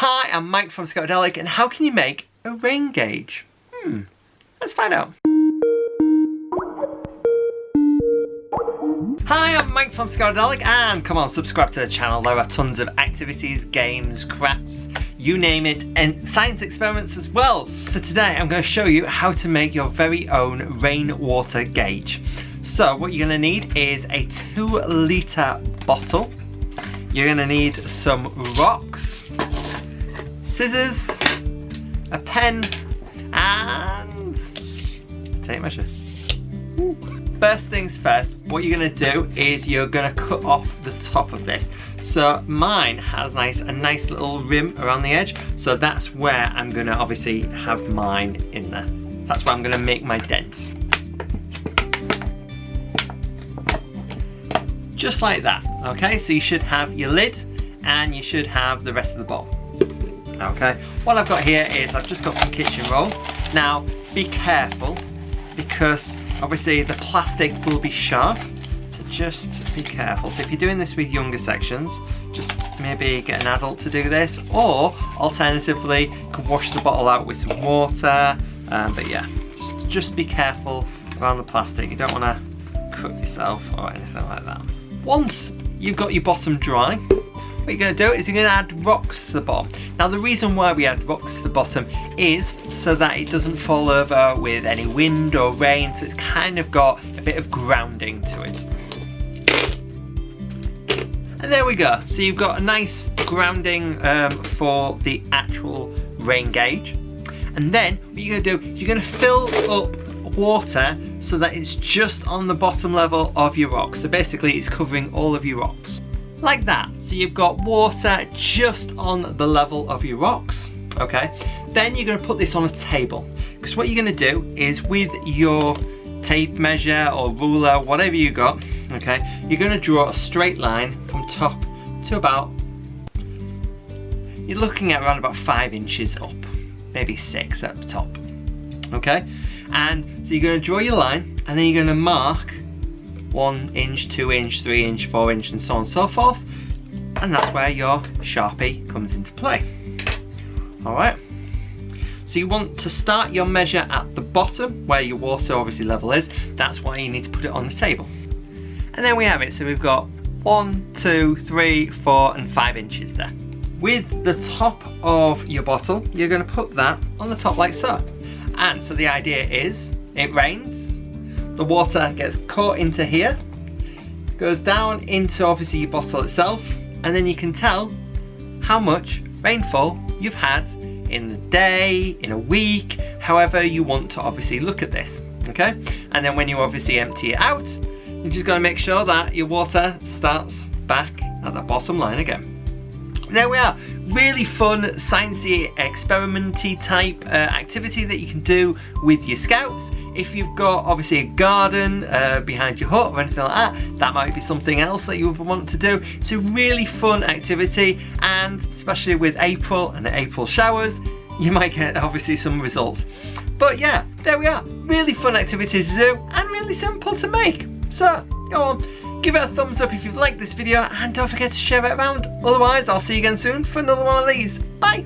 Hi, I'm Mike from Scoutadelic, and how can you make a rain gauge? Let's find out. Hi, I'm Mike from Scoutadelic, and come on, subscribe to the channel. There are tons of activities, games, crafts, you name it, and science experiments as well. So today I'm going to show you how to make your very own rainwater gauge. So what you're going to need is a 2-litre bottle. You're going to need some rocks, scissors, a pen, and tape measure. First things first, what you're going to do is you're going to cut off the top of this. So mine has a nice little rim around the edge, so that's where I'm going to obviously have mine in there. That's where I'm going to make my dent. Just like that, okay? So you should have your lid and you should have the rest of the bowl. Okay, what I've got here is I've just got some kitchen roll. Now, be careful because obviously the plastic will be sharp, so just be careful. So if you're doing this with younger sections, just maybe get an adult to do this, or alternatively, you can wash the bottle out with some water. But yeah, just be careful around the plastic. You don't want to cut yourself or anything like that. Once you've got your bottom dry, what you're going to do is you're going to add rocks to the bottom. Now the reason why we add rocks to the bottom is so that it doesn't fall over with any wind or rain, so it's kind of got a bit of grounding to it. And there we go. So you've got a nice grounding for the actual rain gauge. And then what you're going to do is you're going to fill up water so that it's just on the bottom level of your rocks. So basically it's covering all of your rocks. Like that. So you've got water just on the level of your rocks, okay? Then you're going to put this on a table, because what you're going to do is with your tape measure or ruler, whatever you got, okay, you're going to draw a straight line from top to about, you're looking at around about 5 inches up, maybe 6 at the top, okay? And so you're going to draw your line, and then you're going to mark 1 inch, 2 inch, 3 inch, 4 inch, and so on and so forth. And that's where your Sharpie comes into play. Alright. So you want to start your measure at the bottom, where your water obviously level is. That's why you need to put it on the table. And there we have it. So we've got 1, 2, 3, 4, and 5 inches there. With the top of your bottle, you're going to put that on the top like so. And so the idea is, it rains, the water gets caught into here, goes down into obviously your bottle itself, and then you can tell how much rainfall you've had in the day, in a week, however you want to obviously look at this, okay? And then when you obviously empty it out, you're just going to make sure that your water starts back at the bottom line again. There we are. Really fun, sciencey, experimenty type activity that you can do with your scouts. If you've got obviously a garden behind your hut or anything like that, that might be something else that you would want to do. It's a really fun activity, and especially with April and the April showers, you might get obviously some results. But yeah, there we are. Really fun activity to do and really simple to make. So go on, give it a thumbs up if you've liked this video, and don't forget to share it around. Otherwise, I'll see you again soon for another one of these. Bye!